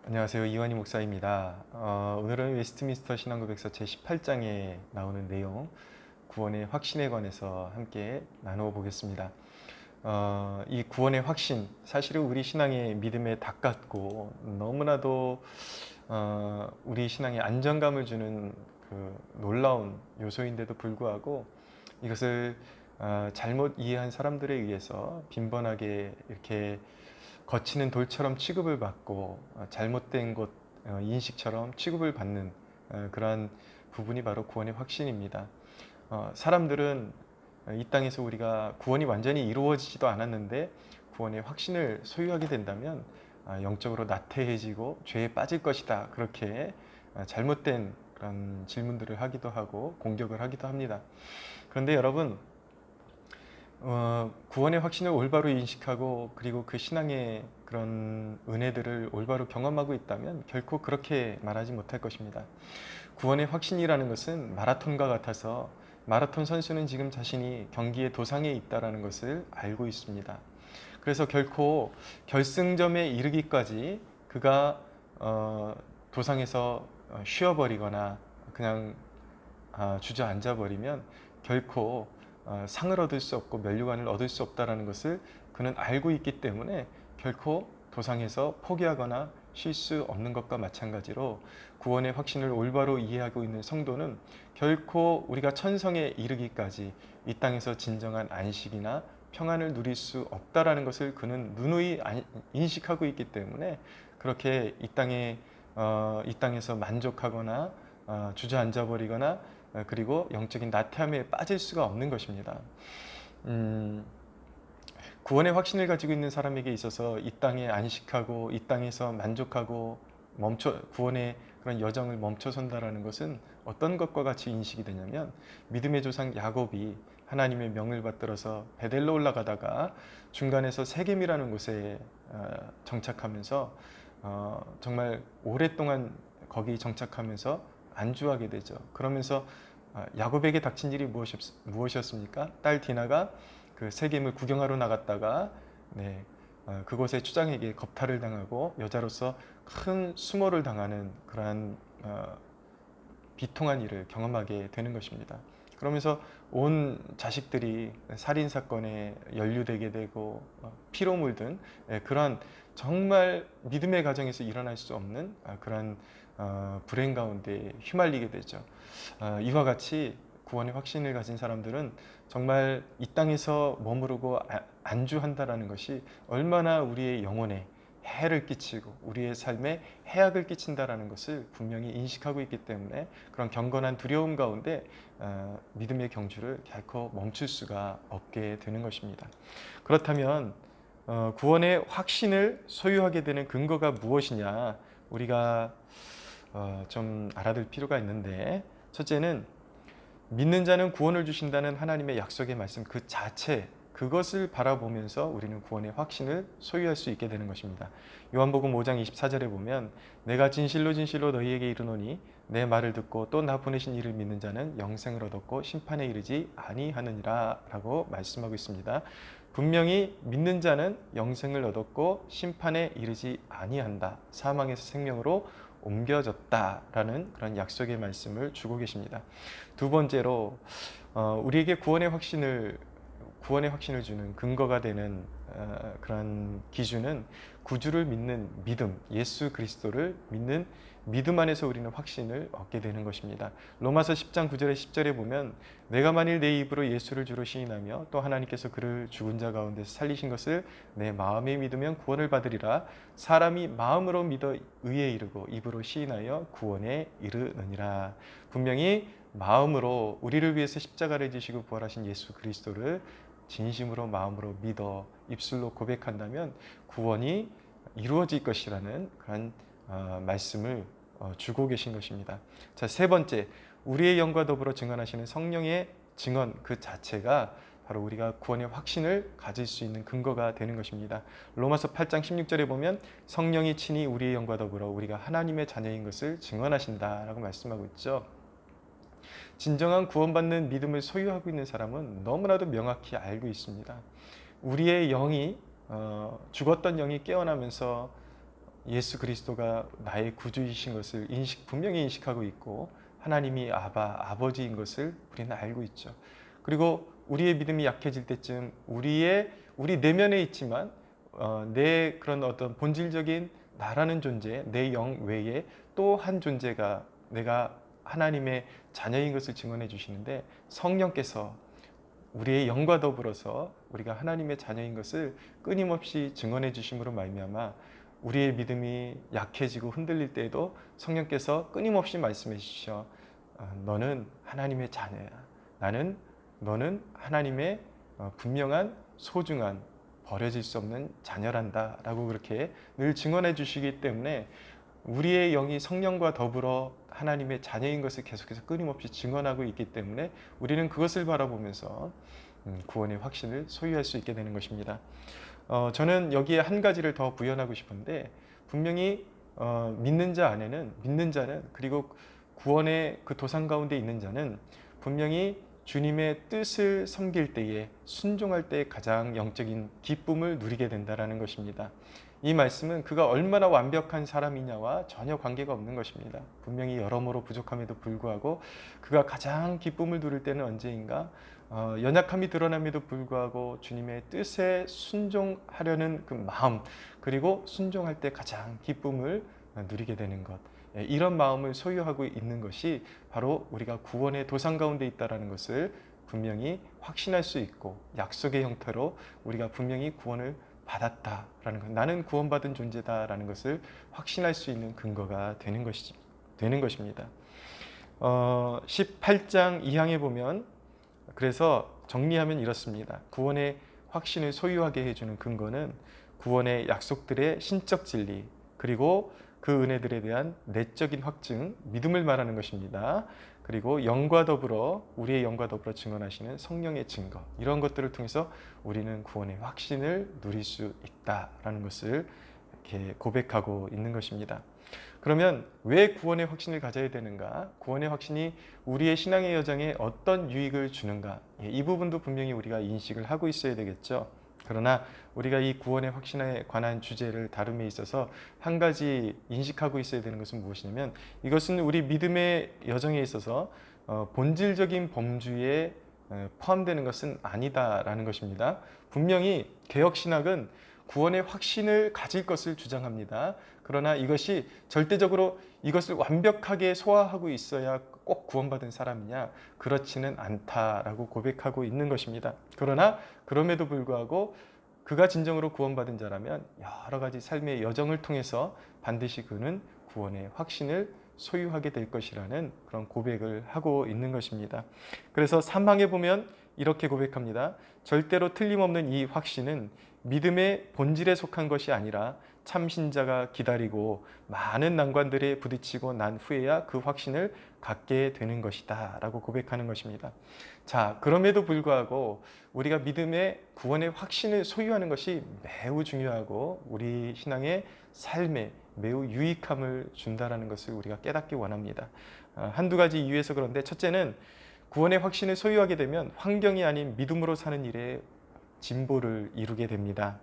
안녕하세요. 이완희 목사입니다. 오늘은 웨스트민스터 신앙고백서 제18장에 나오는 내용, 구원의 확신에 관해서 함께 나누어 보겠습니다. 이 구원의 확신, 사실은 우리 신앙의 믿음의 닭 같고 너무나도 우리 신앙에 안정감을 주는 그 놀라운 요소인데도 불구하고 이것을 잘못 이해한 사람들에 의해서 빈번하게 이렇게 거치는 돌처럼 취급을 받고 잘못된 것 인식처럼 취급을 받는 그러한 부분이 바로 구원의 확신입니다. 사람들은 이 땅에서 우리가 구원이 완전히 이루어지지도 않았는데 구원의 확신을 소유하게 된다면 영적으로 나태해지고 죄에 빠질 것이다, 그렇게 잘못된 그런 질문들을 하기도 하고 공격을 하기도 합니다. 그런데 여러분, 구원의 확신을 올바로 인식하고 그리고 그 신앙의 그런 은혜들을 올바로 경험하고 있다면 결코 그렇게 말하지 못할 것입니다. 구원의 확신이라는 것은 마라톤과 같아서 마라톤 선수는 지금 자신이 경기의 도상에 있다는 것을 알고 있습니다. 그래서 결코 결승점에 이르기까지 그가 도상에서 쉬어버리거나 그냥 주저앉아 버리면 결코 상을 얻을 수 없고 면류관을 얻을 수 없다는 것을 그는 알고 있기 때문에 결코 도상에서 포기하거나 쉴 수 없는 것과 마찬가지로 구원의 확신을 올바로 이해하고 있는 성도는 결코 우리가 천성에 이르기까지 이 땅에서 진정한 안식이나 평안을 누릴 수 없다라는 것을 그는 누누이 인식하고 있기 때문에 그렇게 이 땅에서 만족하거나 주저앉아 버리거나 그리고 영적인 나태함에 빠질 수가 없는 것입니다. 구원의 확신을 가지고 있는 사람에게 있어서 이 땅에 안식하고 이 땅에서 만족하고 구원의 그런 여정을 멈춰선다라는 것은 어떤 것과 같이 인식이 되냐면, 믿음의 조상 야곱이 하나님의 명을 받들어서 베델로 올라가다가 중간에서 세겜이라는 곳에 정착하면서 정말 오랫동안 거기 정착하면서 안주하게 되죠. 그러면서 야곱에게 닥친 일이 무엇이었습니까? 딸 디나가 그 세겜을 구경하러 나갔다가 그곳의 추장에게 겁탈을 당하고 여자로서 큰 수모를 당하는 그러한 비통한 일을 경험하게 되는 것입니다. 그러면서 온 자식들이 살인 사건에 연루되게 되고 피로 물든 그러한 정말 믿음의 가정에서 일어날 수 없는 그러한 불행 가운데 휘말리게 되죠. 이와 같이 구원의 확신을 가진 사람들은 정말 이 땅에서 머무르고 안주한다라는 것이 얼마나 우리의 영혼에 해를 끼치고 우리의 삶에 해악을 끼친다라는 것을 분명히 인식하고 있기 때문에 그런 경건한 두려움 가운데 믿음의 경주를 결코 멈출 수가 없게 되는 것입니다. 그렇다면 구원의 확신을 소유하게 되는 근거가 무엇이냐, 우리가 좀 알아둘 필요가 있는데, 첫째는 믿는 자는 구원을 주신다는 하나님의 약속의 말씀 그 자체, 그것을 바라보면서 우리는 구원의 확신을 소유할 수 있게 되는 것입니다. 요한복음 5장 24절에 보면 내가 진실로 진실로 너희에게 이르노니 내 말을 듣고 또 나 보내신 이를 믿는 자는 영생을 얻었고 심판에 이르지 아니하느니라 라고 말씀하고 있습니다. 분명히 믿는 자는 영생을 얻었고 심판에 이르지 아니한다, 사망에서 생명으로 옮겨졌다라는 그런 약속의 말씀을 주고 계십니다. 두 번째로 우리에게 구원의 확신을 주는 근거가 되는 그런 기준은 구주를 믿는 믿음, 예수 그리스도를 믿는 믿음 안에서 우리는 확신을 얻게 되는 것입니다. 로마서 10장 9절에 10절에 보면 내가 만일 내 입으로 예수를 주로 시인하며 또 하나님께서 그를 죽은 자 가운데서 살리신 것을 내 마음에 믿으면 구원을 받으리라. 사람이 마음으로 믿어 의에 이르고 입으로 시인하여 구원에 이르느니라. 분명히 마음으로 우리를 위해서 십자가를 지시고 부활하신 예수 그리스도를 진심으로 마음으로 믿어 입술로 고백한다면 구원이 이루어질 것이라는 그런 말씀을 주고 계신 것입니다. 자, 세 번째, 우리의 영과 더불어 증언하시는 성령의 증언 그 자체가 바로 우리가 구원의 확신을 가질 수 있는 근거가 되는 것입니다. 로마서 8장 16절에 보면 성령이 친히 우리의 영과 더불어 우리가 하나님의 자녀인 것을 증언하신다라고 말씀하고 있죠. 진정한 구원받는 믿음을 소유하고 있는 사람은 너무나도 명확히 알고 있습니다. 우리의 영이 죽었던 영이 깨어나면서 예수 그리스도가 나의 구주이신 것을 분명히 인식하고 있고 하나님이 아버지인 것을 우리는 알고 있죠. 그리고 우리의 믿음이 약해질 때쯤 우리 내면에 있지만 내 그런 어떤 본질적인 나라는 존재, 내 영 외에 또 한 존재가 내가 하나님의 자녀인 것을 증언해 주시는데 성령께서 우리의 영과 더불어서 우리가 하나님의 자녀인 것을 끊임없이 증언해 주심으로 말미암아 우리의 믿음이 약해지고 흔들릴 때에도 성령께서 끊임없이 말씀해 주시어 너는 하나님의 자녀야. 너는 하나님의 분명한 소중한 버려질 수 없는 자녀란다 라고 그렇게 늘 증언해 주시기 때문에 우리의 영이 성령과 더불어 하나님의 자녀인 것을 계속해서 끊임없이 증언하고 있기 때문에 우리는 그것을 바라보면서 구원의 확신을 소유할 수 있게 되는 것입니다. 저는 여기에 한 가지를 더 부연하고 싶은데 분명히 믿는 자는 그리고 구원의 그 도상 가운데 있는 자는 분명히 주님의 뜻을 섬길 때에 순종할 때 가장 영적인 기쁨을 누리게 된다는 것입니다. 이 말씀은 그가 얼마나 완벽한 사람이냐와 전혀 관계가 없는 것입니다. 분명히 여러모로 부족함에도 불구하고 그가 가장 기쁨을 누릴 때는 언제인가? 연약함이 드러남에도 불구하고 주님의 뜻에 순종하려는 그 마음, 그리고 순종할 때 가장 기쁨을 누리게 되는 것, 이런 마음을 소유하고 있는 것이 바로 우리가 구원의 도상 가운데 있다는 것을 분명히 확신할 수 있고 약속의 형태로 우리가 분명히 구원을 받았다라는 것, 나는 구원받은 존재다라는 것을 확신할 수 있는 근거가 되는 것입니다. 18장 2항에 보면 그래서 정리하면 이렇습니다. 구원의 확신을 소유하게 해주는 근거는 구원의 약속들의 신적 진리 그리고 그 은혜들에 대한 내적인 확증, 믿음을 말하는 것입니다. 그리고 우리의 영과 더불어 증언하시는 성령의 증거, 이런 것들을 통해서 우리는 구원의 확신을 누릴 수 있다라는 것을 이렇게 고백하고 있는 것입니다. 그러면 왜 구원의 확신을 가져야 되는가? 구원의 확신이 우리의 신앙의 여정에 어떤 유익을 주는가? 이 부분도 분명히 우리가 인식을 하고 있어야 되겠죠. 그러나 우리가 이 구원의 확신에 관한 주제를 다룸에 있어서 한 가지 인식하고 있어야 되는 것은 무엇이냐면 이것은 우리 믿음의 여정에 있어서 본질적인 범주에 포함되는 것은 아니다라는 것입니다. 분명히 개혁신학은 구원의 확신을 가질 것을 주장합니다. 그러나 이것이 절대적으로 이것을 완벽하게 소화하고 있어야 꼭 구원받은 사람이냐? 그렇지는 않다라고 고백하고 있는 것입니다. 그러나 그럼에도 불구하고 그가 진정으로 구원받은 자라면 여러 가지 삶의 여정을 통해서 반드시 그는 구원의 확신을 소유하게 될 것이라는 그런 고백을 하고 있는 것입니다. 그래서 3항에 보면 이렇게 고백합니다. 절대로 틀림없는 이 확신은 믿음의 본질에 속한 것이 아니라 참신자가 기다리고 많은 난관들에 부딪히고 난 후에야 그 확신을 갖게 되는 것이다 라고 고백하는 것입니다. 자, 그럼에도 불구하고 우리가 믿음의 구원의 확신을 소유하는 것이 매우 중요하고 우리 신앙의 삶에 매우 유익함을 준다는 것을 우리가 깨닫기 원합니다. 한두 가지 이유에서 그런데 첫째는 구원의 확신을 소유하게 되면 환경이 아닌 믿음으로 사는 일에 진보를 이루게 됩니다.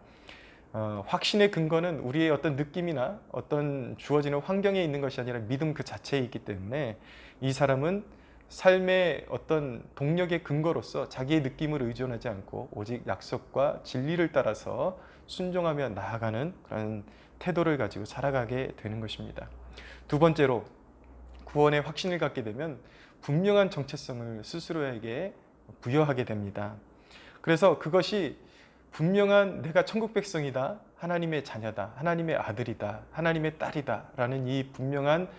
확신의 근거는 우리의 어떤 느낌이나 어떤 주어지는 환경에 있는 것이 아니라 믿음 그 자체에 있기 때문에 이 사람은 삶의 어떤 동력의 근거로서 자기의 느낌을 의존하지 않고 오직 약속과 진리를 따라서 순종하며 나아가는 그런 태도를 가지고 살아가게 되는 것입니다. 두 번째로 구원의 확신을 갖게 되면 분명한 정체성을 스스로에게 부여하게 됩니다. 그래서 그것이 분명한 내가 천국 백성이다, 하나님의 자녀다, 하나님의 아들이다, 하나님의 딸이다 라는 이 분명한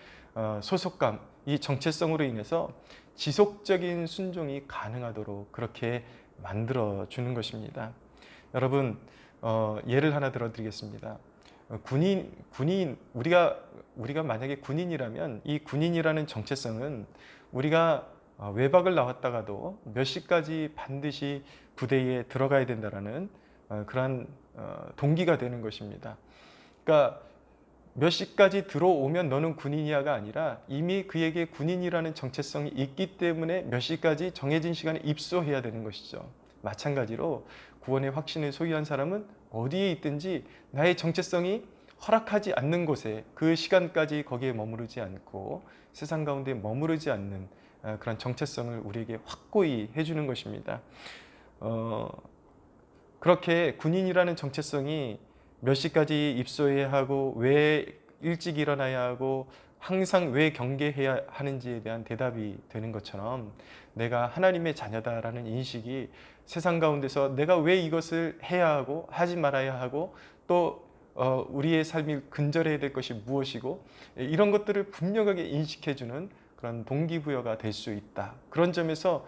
소속감, 이 정체성으로 인해서 지속적인 순종이 가능하도록 그렇게 만들어주는 것입니다. 여러분, 예를 하나 들어드리겠습니다. 우리가 만약에 군인이라면 이 군인이라는 정체성은 우리가 외박을 나왔다가도 몇 시까지 반드시 부대에 들어가야 된다라는 그러한 동기가 되는 것입니다. 그러니까 몇 시까지 들어오면 너는 군인이야가 아니라 이미 그에게 군인이라는 정체성이 있기 때문에 몇 시까지 정해진 시간에 입소해야 되는 것이죠. 마찬가지로 구원의 확신을 소유한 사람은 어디에 있든지 나의 정체성이 허락하지 않는 곳에 그 시간까지 거기에 머무르지 않고 세상 가운데 머무르지 않는 그런 정체성을 우리에게 확고히 해주는 것입니다. 그렇게 군인이라는 정체성이 몇 시까지 입소해야 하고 왜 일찍 일어나야 하고 항상 왜 경계해야 하는지에 대한 대답이 되는 것처럼 내가 하나님의 자녀다라는 인식이 세상 가운데서 내가 왜 이것을 해야 하고 하지 말아야 하고 또 우리의 삶이 근절해야 될 것이 무엇이고 이런 것들을 분명하게 인식해주는 그런 동기부여가 될 수 있다. 그런 점에서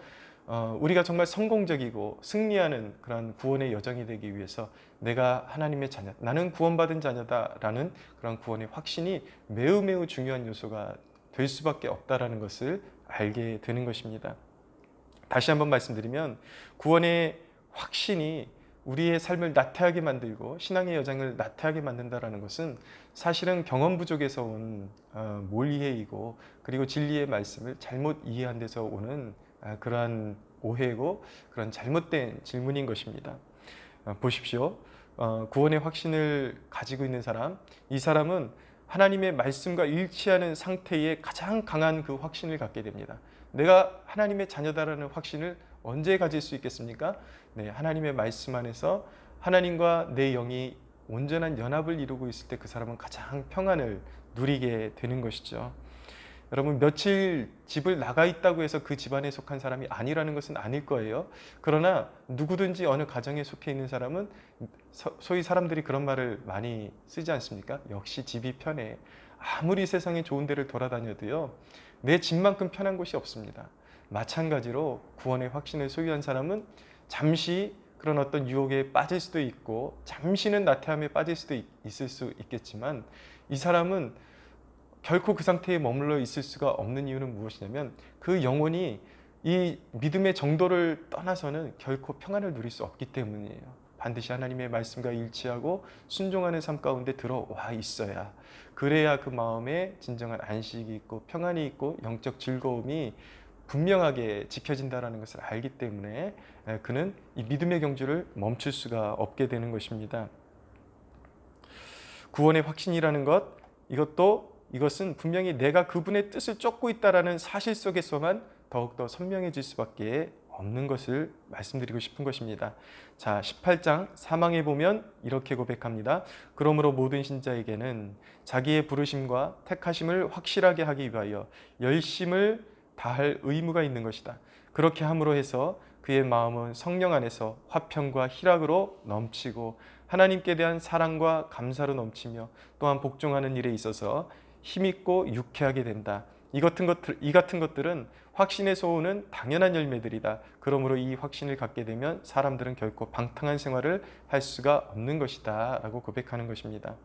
우리가 정말 성공적이고 승리하는 그런 구원의 여정이 되기 위해서 내가 하나님의 자녀, 나는 구원받은 자녀다라는 그런 구원의 확신이 매우 매우 중요한 요소가 될 수밖에 없다라는 것을 알게 되는 것입니다. 다시 한번 말씀드리면 구원의 확신이 우리의 삶을 나태하게 만들고 신앙의 여정을 나태하게 만든다는 것은 사실은 경험 부족에서 온 몰이해이고 그리고 진리의 말씀을 잘못 이해한 데서 오는 그러한 오해고 그런 잘못된 질문인 것입니다. 보십시오. 구원의 확신을 가지고 있는 사람, 이 사람은 하나님의 말씀과 일치하는 상태에 가장 강한 그 확신을 갖게 됩니다. 내가 하나님의 자녀다라는 확신을 언제 가질 수 있겠습니까? 네, 하나님의 말씀 안에서 하나님과 내 영이 온전한 연합을 이루고 있을 때 그 사람은 가장 평안을 누리게 되는 것이죠. 여러분 며칠 집을 나가 있다고 해서 그 집안에 속한 사람이 아니라는 것은 아닐 거예요. 그러나 누구든지 어느 가정에 속해 있는 사람은 소위 사람들이 그런 말을 많이 쓰지 않습니까? 역시 집이 편해. 아무리 세상에 좋은 데를 돌아다녀도요. 내 집만큼 편한 곳이 없습니다. 마찬가지로 구원의 확신을 소유한 사람은 잠시 그런 어떤 유혹에 빠질 수도 있고 잠시는 나태함에 빠질 수도 있을 수 있겠지만 이 사람은 결코 그 상태에 머물러 있을 수가 없는 이유는 무엇이냐면 그 영혼이 이 믿음의 정도를 떠나서는 결코 평안을 누릴 수 없기 때문이에요. 반드시 하나님의 말씀과 일치하고 순종하는 삶 가운데 들어와 있어야 그래야 그 마음에 진정한 안식이 있고 평안이 있고 영적 즐거움이 분명하게 지켜진다는 것을 알기 때문에 그는 이 믿음의 경주를 멈출 수가 없게 되는 것입니다. 구원의 확신이라는 것, 이것은 분명히 내가 그분의 뜻을 쫓고 있다는 사실 속에서만 더욱더 선명해질 수밖에 없는 것을 말씀드리고 싶은 것입니다. 자, 18장 사망에 보면 이렇게 고백합니다. 그러므로 모든 신자에게는 자기의 부르심과 택하심을 확실하게 하기 위하여 열심을 다할 의무가 있는 것이다. 그렇게 함으로 해서 그의 마음은 성령 안에서 화평과 희락으로 넘치고 하나님께 대한 사랑과 감사로 넘치며 또한 복종하는 일에 있어서 힘있고 유쾌하게 된다. 이 같은 것들은 확신에서 오는 당연한 열매들이다. 그러므로 이 확신을 갖게 되면 사람들은 결코 방탕한 생활을 할 수가 없는 것이다 라고 고백하는 것입니다.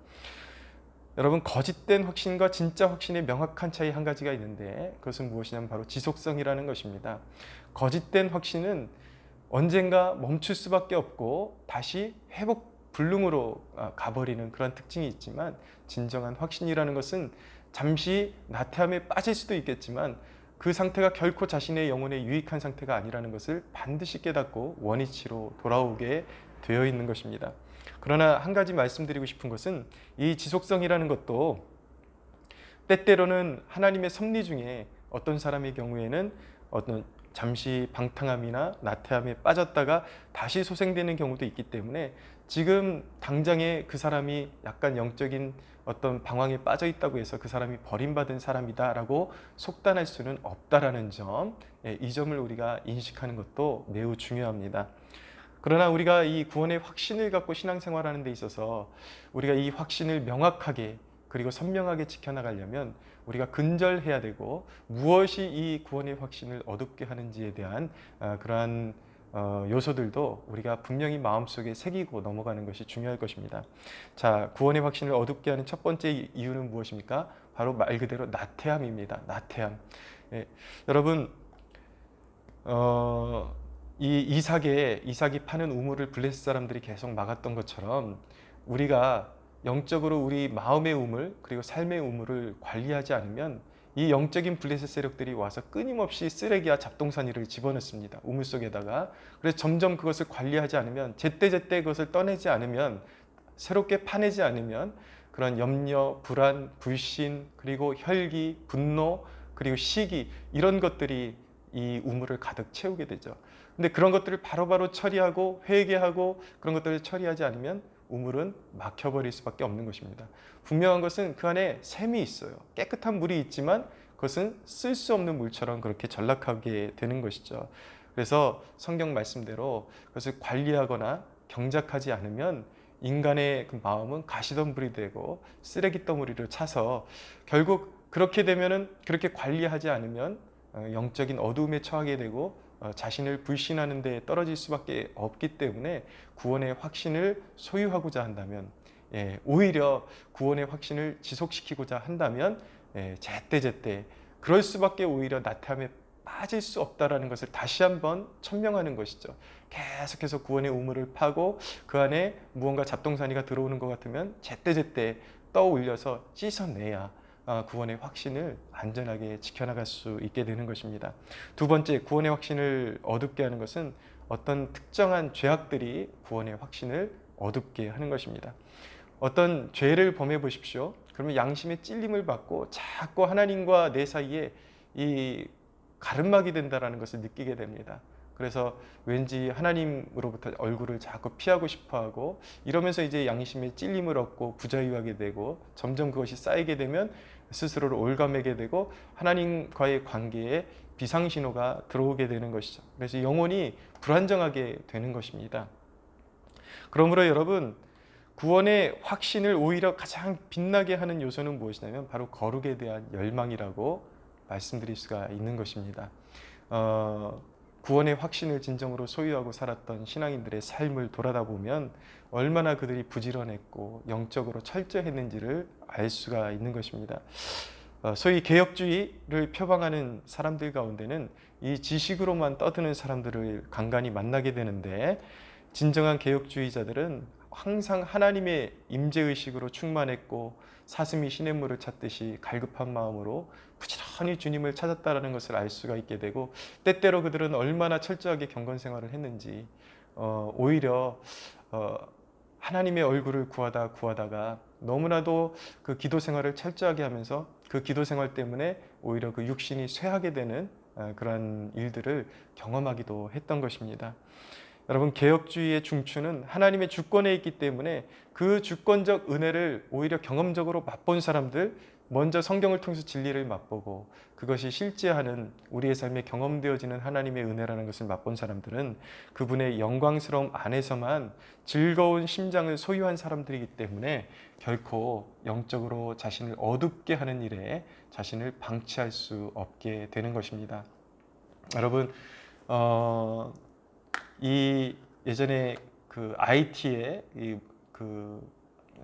여러분, 거짓된 확신과 진짜 확신의 명확한 차이 한 가지가 있는데 그것은 무엇이냐면 바로 지속성이라는 것입니다. 거짓된 확신은 언젠가 멈출 수밖에 없고 다시 회복 불능으로 가버리는 그런 특징이 있지만 진정한 확신이라는 것은 잠시 나태함에 빠질 수도 있겠지만 그 상태가 결코 자신의 영혼에 유익한 상태가 아니라는 것을 반드시 깨닫고 원위치로 돌아오게 되어 있는 것입니다. 그러나 한 가지 말씀드리고 싶은 것은 이 지속성이라는 것도 때때로는 하나님의 섭리 중에 어떤 사람의 경우에는 어떤 잠시 방탕함이나 나태함에 빠졌다가 다시 소생되는 경우도 있기 때문에 지금 당장에 그 사람이 약간 영적인 어떤 방황에 빠져 있다고 해서 그 사람이 버림받은 사람이다라고 속단할 수는 없다라는 점, 이 점을 우리가 인식하는 것도 매우 중요합니다. 그러나 우리가 이 구원의 확신을 갖고 신앙생활하는 데 있어서 우리가 이 확신을 명확하게 그리고 선명하게 지켜나가려면 우리가 근절해야 되고 무엇이 이 구원의 확신을 어둡게 하는지에 대한 그러한 요소들도 우리가 분명히 마음속에 새기고 넘어가는 것이 중요할 것입니다. 자, 구원의 확신을 어둡게 하는 첫 번째 이유는 무엇입니까? 바로 말 그대로 나태함입니다. 나태함. 여러분, 이 이삭이 파는 우물을 블레셋 사람들이 계속 막았던 것처럼 우리가 영적으로 우리 마음의 우물 그리고 삶의 우물을 관리하지 않으면 이 영적인 블레셋 세력들이 와서 끊임없이 쓰레기와 잡동사니를 집어넣습니다. 우물 속에다가. 그래서 점점 그것을 관리하지 않으면 제때제때 그것을 떠내지 않으면 새롭게 파내지 않으면 그런 염려, 불안, 불신, 그리고 혈기, 분노, 그리고 시기, 이런 것들이 이 우물을 가득 채우게 되죠. 근데 그런 것들을 바로바로 처리하고 회개하고 그런 것들을 처리하지 않으면 우물은 막혀버릴 수밖에 없는 것입니다. 분명한 것은 그 안에 샘이 있어요. 깨끗한 물이 있지만 그것은 쓸 수 없는 물처럼 그렇게 전락하게 되는 것이죠. 그래서 성경 말씀대로 그것을 관리하거나 경작하지 않으면 인간의 그 마음은 가시덤불이 되고 쓰레기 더미를 차서 결국 그렇게 되면은, 그렇게 관리하지 않으면 영적인 어두움에 처하게 되고 자신을 불신하는 데 떨어질 수밖에 없기 때문에 구원의 확신을 소유하고자 한다면, 오히려 구원의 확신을 지속시키고자 한다면 제때제때 그럴 수밖에 오히려 나태함에 빠질 수 없다라는 것을 다시 한번 천명하는 것이죠. 계속해서 구원의 우물을 파고 그 안에 무언가 잡동사니가 들어오는 것 같으면 제때제때 떠올려서 씻어내야 구원의 확신을 안전하게 지켜나갈 수 있게 되는 것입니다. 두 번째, 구원의 확신을 어둡게 하는 것은 어떤 특정한 죄악들이 구원의 확신을 어둡게 하는 것입니다. 어떤 죄를 범해 보십시오. 그러면 양심의 찔림을 받고 자꾸 하나님과 내 사이에 이 가름막이 된다는 것을 느끼게 됩니다. 그래서 왠지 하나님으로부터 얼굴을 자꾸 피하고 싶어하고, 이러면서 이제 양심의 찔림을 얻고 부자유하게 되고, 점점 그것이 쌓이게 되면 스스로를 올가매게 되고 하나님과의 관계에 비상신호가 들어오게 되는 것이죠. 그래서 영혼이 불안정하게 되는 것입니다. 그러므로 여러분, 구원의 확신을 오히려 가장 빛나게 하는 요소는 무엇이냐면 바로 거룩에 대한 열망이라고 말씀드릴 수가 있는 것입니다. 구원의 확신을 진정으로 소유하고 살았던 신앙인들의 삶을 돌아다 보면 얼마나 그들이 부지런했고 영적으로 철저했는지를 알 수가 있는 것입니다. 소위 개혁주의를 표방하는 사람들 가운데는 이 지식으로만 떠드는 사람들을 간간히 만나게 되는데, 진정한 개혁주의자들은 항상 하나님의 임재의식으로 충만했고 사슴이 시냇물을 찾듯이 갈급한 마음으로 부지런히 주님을 찾았다는 것을 알 수가 있게 되고, 때때로 그들은 얼마나 철저하게 경건생활을 했는지 오히려 하나님의 얼굴을 구하다가 너무나도 그 기도생활을 철저하게 하면서 그 기도생활 때문에 오히려 그 육신이 쇠하게 되는 그런 일들을 경험하기도 했던 것입니다. 여러분, 개혁주의의 중추는 하나님의 주권에 있기 때문에 그 주권적 은혜를 오히려 경험적으로 맛본 사람들, 먼저 성경을 통해서 진리를 맛보고 그것이 실제하는 우리의 삶에 경험되어지는 하나님의 은혜라는 것을 맛본 사람들은 그분의 영광스러움 안에서만 즐거운 심장을 소유한 사람들이기 때문에 결코 영적으로 자신을 어둡게 하는 일에 자신을 방치할 수 없게 되는 것입니다. 여러분, 이 예전에 그 IT에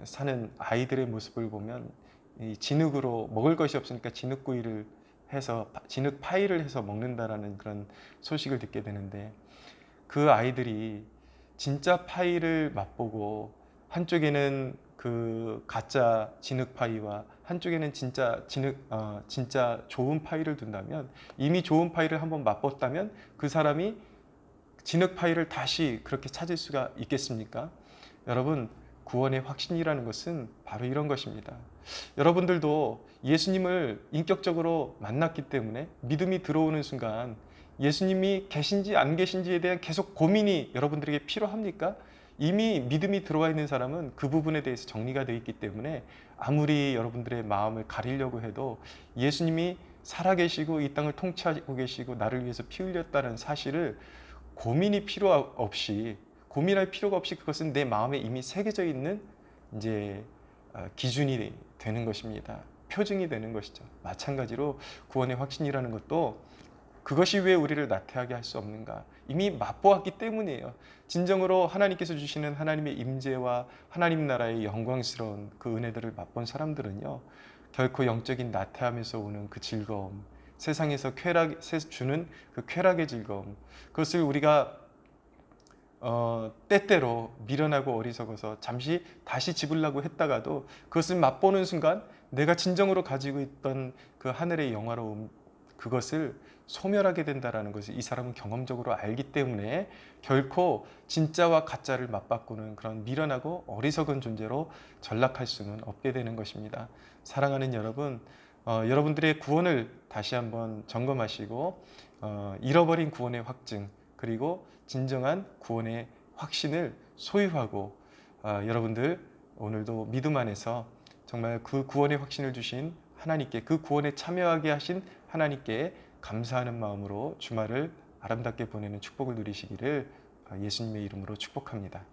사는 아이들의 모습을 보면 이 진흙으로 먹을 것이 없으니까 진흙구이를 해서 진흙 파이를 해서 먹는다라는 그런 소식을 듣게 되는데, 그 아이들이 진짜 파이를 맛보고 한쪽에는 그 가짜 진흙 파이와 한쪽에는 진짜 진짜 좋은 파이를 둔다면, 이미 좋은 파이를 한번 맛봤다면 그 사람이 진흙 파이를 다시 그렇게 찾을 수가 있겠습니까? 여러분, 구원의 확신이라는 것은 바로 이런 것입니다. 여러분들도 예수님을 인격적으로 만났기 때문에 믿음이 들어오는 순간 예수님이 계신지 안 계신지에 대한 계속 고민이 여러분들에게 필요합니까? 이미 믿음이 들어와 있는 사람은 그 부분에 대해서 정리가 되어 있기 때문에 아무리 여러분들의 마음을 가리려고 해도 예수님이 살아계시고 이 땅을 통치하고 계시고 나를 위해서 피 흘렸다는 사실을 고민할 필요가 없이 그것은 내 마음에 이미 새겨져 있는 이제 기준이 되는 것입니다. 표징이 되는 것이죠. 마찬가지로 구원의 확신이라는 것도 그것이 왜 우리를 나태하게 할 수 없는가? 이미 맛보았기 때문이에요. 진정으로 하나님께서 주시는 하나님의 임재와 하나님 나라의 영광스러운 그 은혜들을 맛본 사람들은요, 결코 영적인 나태함에서 오는 그 즐거움, 세상에서 주는 그 쾌락의 즐거움, 그것을 우리가 때때로 미련하고 어리석어서 잠시 다시 집으려고 했다가도 그것을 맛보는 순간 내가 진정으로 가지고 있던 그 하늘의 영화로움, 그것을 소멸하게 된다라는 것을 이 사람은 경험적으로 알기 때문에 결코 진짜와 가짜를 맞바꾸는 그런 미련하고 어리석은 존재로 전락할 수는 없게 되는 것입니다. 사랑하는 여러분, 여러분들의 구원을 다시 한번 점검하시고 잃어버린 구원의 확증 그리고 진정한 구원의 확신을 소유하고 여러분들 오늘도 믿음 안에서 정말 그 구원의 확신을 주신 하나님께, 그 구원에 참여하게 하신 하나님께 감사하는 마음으로 주말을 아름답게 보내는 축복을 누리시기를 예수님의 이름으로 축복합니다.